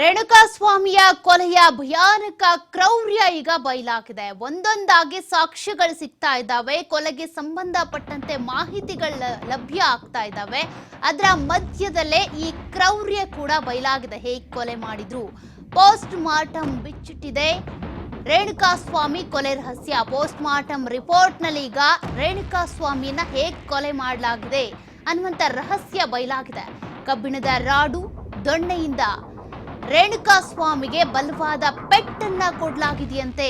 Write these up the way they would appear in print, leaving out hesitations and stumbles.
ರೇಣುಕಾಸ್ವಾಮಿಯ ಕೊಲೆಯ ಭಯಾನಕ ಕ್ರೌರ್ಯ ಈಗ ಬಯಲಾಗಿದೆ. ಒಂದೊಂದಾಗಿ ಸಾಕ್ಷ್ಯಗಳು ಸಿಗ್ತಾ ಇದ್ದಾವೆ. ಕೊಲೆಗೆ ಸಂಬಂಧಪಟ್ಟಂತೆ ಮಾಹಿತಿಗಳು ಲಭ್ಯ ಆಗ್ತಾ ಇದ್ದಾವೆ. ಅದರ ಮಧ್ಯದಲ್ಲೇ ಈ ಕ್ರೌರ್ಯ ಕೂಡ ಬಯಲಾಗಿದೆ. ಹೇಗೆ ಕೊಲೆ ಮಾಡಿದ್ರು, ಪೋಸ್ಟ್ ಮಾರ್ಟಮ್ ಬಿಚ್ಚಿಟ್ಟಿದೆ ರೇಣುಕಾಸ್ವಾಮಿ ಕೊಲೆ ರಹಸ್ಯ. ಪೋಸ್ಟ್ ಮಾರ್ಟಮ್ ರಿಪೋರ್ಟ್ ನಲ್ಲಿ ಈಗ ರೇಣುಕಾಸ್ವಾಮಿಯನ್ನ ಹೇಗೆ ಕೊಲೆ ಮಾಡಲಾಗಿದೆ ಅನ್ನುವಂತ ರಹಸ್ಯ ಬಯಲಾಗಿದೆ. ಕಬ್ಬಿಣದ ರಾಡು, ದೊಣ್ಣೆಯಿಂದ ರೇಣುಕಾಸ್ವಾಮಿಗೆ ಬಲವಾದ ಪೆಟ್ಟನ್ನ ಕೊಡಲಾಗಿದೆಯಂತೆ.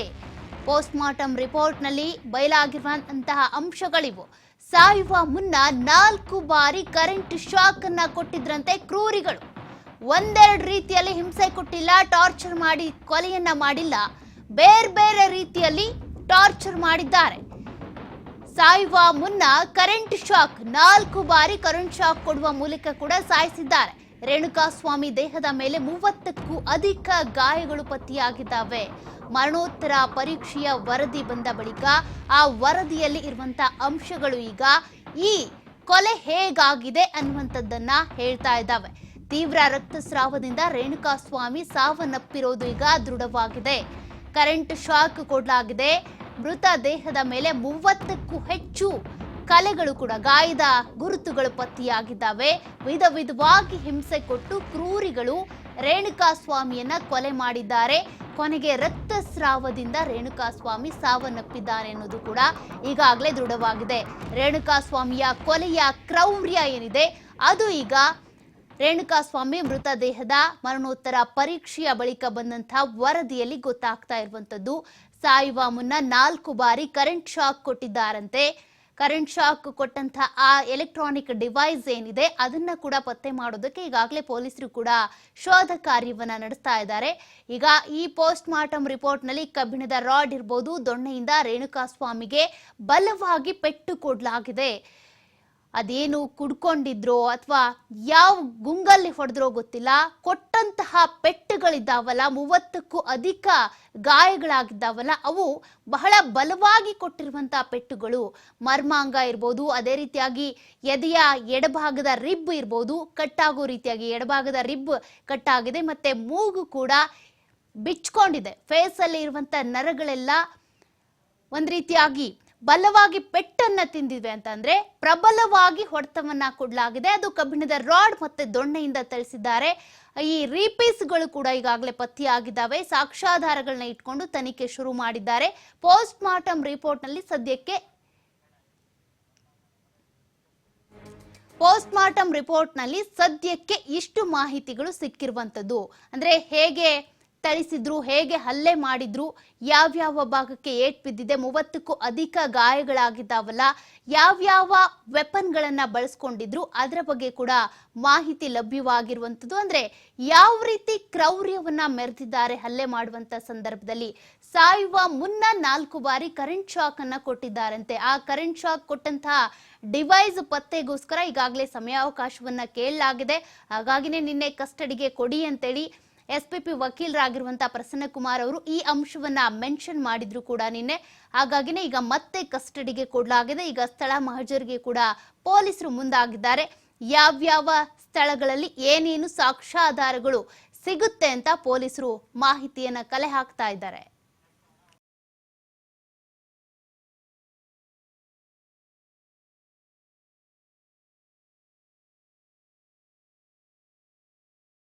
ಪೋಸ್ಟ್ ಮಾರ್ಟಮ್ ರಿಪೋರ್ಟ್ ನಲ್ಲಿ ಬಯಲಾಗಿರುವಂತಹ ಅಂಶಗಳಿವು. ಸಾಯುವ ಮುನ್ನ 4 ಬಾರಿ ಕರೆಂಟ್ ಶಾಕ್ ಅನ್ನ ಕೊಟ್ಟಿದ್ರಂತೆ ಕ್ರೂರಿಗಳು. ಒಂದೆರಡು ರೀತಿಯಲ್ಲಿ ಹಿಂಸೆ ಕೊಟ್ಟಿಲ್ಲ, ಟಾರ್ಚರ್ ಮಾಡಿ ಕೊಲೆಯನ್ನ ಮಾಡಿಲ್ಲ, ಬೇರೆ ಬೇರೆ ರೀತಿಯಲ್ಲಿ ಟಾರ್ಚರ್ ಮಾಡಿದ್ದಾರೆ. ಸಾಯುವ ಮುನ್ನ ಕರೆಂಟ್ ಶಾಕ್, 4 ಬಾರಿ ಕರೆಂಟ್ ಶಾಕ್ ಕೊಡುವ ಮೂಲಕ ಕೂಡ ಸಾಯಿಸಿದ್ದಾರೆ. ರೇಣುಕಾಸ್ವಾಮಿ ದೇಹದ ಮೇಲೆ 30ಕ್ಕೂ ಅಧಿಕ ಗಾಯಗಳು ಪತ್ತೆಯಾಗಿದ್ದಾವೆ. ಮರಣೋತ್ತರ ಪರೀಕ್ಷೆಯ ವರದಿ ಬಂದ ಬಳಿಕ ಆ ವರದಿಯಲ್ಲಿ ಇರುವಂತಹ ಅಂಶಗಳು ಈಗ ಈ ಕೊಲೆ ಹೇಗಾಗಿದೆ ಅನ್ನುವಂಥದ್ದನ್ನ ಹೇಳ್ತಾ ಇದ್ದಾವೆ. ತೀವ್ರ ರಕ್ತಸ್ರಾವದಿಂದ ರೇಣುಕಾಸ್ವಾಮಿ ಸಾವನ್ನಪ್ಪಿರೋದು ಈಗ ದೃಢವಾಗಿದೆ. ಕರೆಂಟ್ ಶಾಕ್ ಕೊಡಲಾಗಿದೆ. ಮೃತ ದೇಹದ ಮೇಲೆ 30ಕ್ಕೂ ಹೆಚ್ಚು ಕಲೆಗಳು ಕೂಡ, ಗಾಯದ ಗುರುತುಗಳು ಪತ್ತೆಯಾಗಿದ್ದಾವೆ. ವಿಧವಾಗಿ ಹಿಂಸೆ ಕೊಟ್ಟು ಕ್ರೂರಿಗಳು ರೇಣುಕಾಸ್ವಾಮಿಯನ್ನ ಕೊಲೆ ಮಾಡಿದ್ದಾರೆ. ಕೊನೆಗೆ ರಕ್ತಸ್ರಾವದಿಂದ ರೇಣುಕಾಸ್ವಾಮಿ ಸಾವನ್ನಪ್ಪಿದ್ದಾರೆ ಅನ್ನೋದು ಕೂಡ ಈಗಾಗಲೇ ದೃಢವಾಗಿದೆ. ರೇಣುಕಾಸ್ವಾಮಿಯ ಕೊಲೆಯ ಕ್ರೌರ್ಯ ಏನಿದೆ ಅದು ಈಗ ರೇಣುಕಾಸ್ವಾಮಿ ಮೃತದೇಹದ ಮರಣೋತ್ತರ ಪರೀಕ್ಷೆಯ ಬಳಿಕ ಬಂದಂತಹ ವರದಿಯಲ್ಲಿ ಗೊತ್ತಾಗ್ತಾ ಇರುವಂತದ್ದು. ಸಾಯುವ ಮುನ್ನ 4 ಬಾರಿ ಕರೆಂಟ್ ಶಾಕ್ ಕೊಟ್ಟಿದ್ದಾರಂತೆ. ಕರೆಂಟ್ ಶಾಕ್ ಕೊಟ್ಟಂತಹ ಆ ಎಲೆಕ್ಟ್ರಾನಿಕ್ ಡಿವೈಸ್ ಏನಿದೆ ಅದನ್ನ ಕೂಡ ಪತ್ತೆ ಮಾಡೋದಕ್ಕೆ ಈಗಾಗಲೇ ಪೊಲೀಸರು ಕೂಡ ಶೋಧ ಕಾರ್ಯವನ್ನ ನಡೆಸ್ತಾ ಇದ್ದಾರೆ. ಈಗ ಈ ಪೋಸ್ಟ್ ಮಾರ್ಟಮ್ ರಿಪೋರ್ಟ್ ನಲ್ಲಿ ಕಬ್ಬಿಣದ ರಾಡ್ ಇರಬಹುದು, ದೊಣ್ಣೆಯಿಂದ ರೇಣುಕಾಸ್ವಾಮಿಗೆ ಬಲವಾಗಿ ಪೆಟ್ಟು ಕೊಡಲಾಗಿದೆ. ಅದೇನು ಕುಡ್ಕೊಂಡಿದ್ರೋ ಅಥವಾ ಯಾವ ಗುಂಗಲ್ಲಿ ಹೊಡೆದ್ರೋ ಗೊತ್ತಿಲ್ಲ, ಕೊಟ್ಟಂತಹ ಪೆಟ್ಟುಗಳಿದ್ದಾವಲ್ಲ, 30ಕ್ಕೂ ಅಧಿಕ ಗಾಯಗಳಾಗಿದ್ದಾವಲ್ಲ, ಅವು ಬಹಳ ಬಲವಾಗಿ ಕೊಟ್ಟಿರುವಂತಹ ಪೆಟ್ಟುಗಳು. ಮರ್ಮಾಂಗ ಇರ್ಬೋದು, ಅದೇ ರೀತಿಯಾಗಿ ಎದೆಯ ಎಡಭಾಗದ ರಿಬ್ ಇರ್ಬೋದು, ಕಟ್ಟಾಗೋ ರೀತಿಯಾಗಿ ಎಡಭಾಗದ ರಿಬ್ ಕಟ್ಟಾಗಿದೆ. ಮತ್ತೆ ಮೂಗು ಕೂಡ ಬಿಚ್ಕೊಂಡಿದೆ. ಫೇಸ್ ಅಲ್ಲಿ ಇರುವಂತ ನರಗಳೆಲ್ಲ ಒಂದ್ ರೀತಿಯಾಗಿ ಬಲವಾಗಿ ಪೆಟ್ಟನ್ನ ತಿಂದಿವೆ ಅಂತಂದ್ರೆ ಪ್ರಬಲವಾಗಿ ಹೊಡೆತವನ್ನ ಕೊಡಲಾಗಿದೆ. ಅದು ಕಬ್ಬಿಣದ ರಾಡ್ ಮತ್ತೆ ದೊಣ್ಣೆಯಿಂದ ತಿಳಿಸಿದ್ದಾರೆ. ಈ ರೀಪೀಸ್ಗಳು ಕೂಡ ಈಗಾಗಲೇ ಪತ್ತೆಯಾಗಿದ್ದಾವೆ. ಸಾಕ್ಷ್ಯಾಧಾರಗಳನ್ನ ಇಟ್ಕೊಂಡು ತನಿಖೆ ಶುರು ಮಾಡಿದ್ದಾರೆ. ಪೋಸ್ಟ್ ಮಾರ್ಟಮ್ ರಿಪೋರ್ಟ್ ನಲ್ಲಿ ಸದ್ಯಕ್ಕೆ ಇಷ್ಟು ಮಾಹಿತಿಗಳು ಸಿಕ್ಕಿರುವಂತದ್ದು. ಅಂದ್ರೆ ಹೇಗೆ ಥಳಿಸಿದ್ರು, ಹೇಗೆ ಹಲ್ಲೆ ಮಾಡಿದ್ರು, ಯಾವ್ಯಾವ ಭಾಗಕ್ಕೆ ಏಟ್ ಬಿದ್ದಿದೆ, 30ಕ್ಕೂ ಅಧಿಕ ಗಾಯಗಳಾಗಿದ್ದಾವಲ್ಲ, ಯಾವ್ಯಾವ ವೆಪನ್ಗಳನ್ನ ಬಳಸ್ಕೊಂಡಿದ್ರು ಅದರ ಬಗ್ಗೆ ಕೂಡ ಮಾಹಿತಿ ಲಭ್ಯವಾಗಿರುವಂಥದ್ದು. ಅಂದ್ರೆ ಯಾವ ರೀತಿ ಕ್ರೌರ್ಯವನ್ನ ಮೆರೆದಿದ್ದಾರೆ ಹಲ್ಲೆ ಮಾಡುವಂತ ಸಂದರ್ಭದಲ್ಲಿ. ಸಾಯುವ ಮುನ್ನ 4 ಬಾರಿ ಕರೆಂಟ್ ಶಾಕ್ ಅನ್ನ ಕೊಟ್ಟಿದ್ದಾರಂತೆ. ಆ ಕರೆಂಟ್ ಶಾಕ್ ಕೊಟ್ಟಂತಹ ಡಿವೈಸ್ ಪತ್ತೆಗೋಸ್ಕರ ಈಗಾಗಲೇ ಸಮಯಾವಕಾಶವನ್ನ ಕೇಳಲಾಗಿದೆ. ಹಾಗಾಗಿನೇ ನಿನ್ನೆ ಕಸ್ಟಡಿಗೆ ಕೊಡಿ ಅಂತೇಳಿ ಎಸ್ಪಿಪಿ ವಕೀಲರಾಗಿರುವಂತಹ ಪ್ರಸನ್ನ ಕುಮಾರ್ ಅವರು ಈ ಅಂಶವನ್ನ ಮೆನ್ಷನ್ ಮಾಡಿದ್ರು ಕೂಡ ನಿನ್ನೆ. ಹಾಗಾಗಿನೇ ಈಗ ಮತ್ತೆ ಕಸ್ಟಡಿಗೆ ಕೊಡಲಾಗಿದೆ. ಈಗ ಸ್ಥಳ ಮಹಜರಿಗೆ ಕೂಡ ಪೊಲೀಸರು ಮುಂದಾಗಿದ್ದಾರೆ. ಯಾವ್ಯಾವ ಸ್ಥಳಗಳಲ್ಲಿ ಏನೇನು ಸಾಕ್ಷ್ಯಾಧಾರಗಳು ಸಿಗುತ್ತೆ ಅಂತ ಪೊಲೀಸರು ಮಾಹಿತಿಯನ್ನ ಕಲೆ ಹಾಕ್ತಾ ಇದ್ದಾರೆ.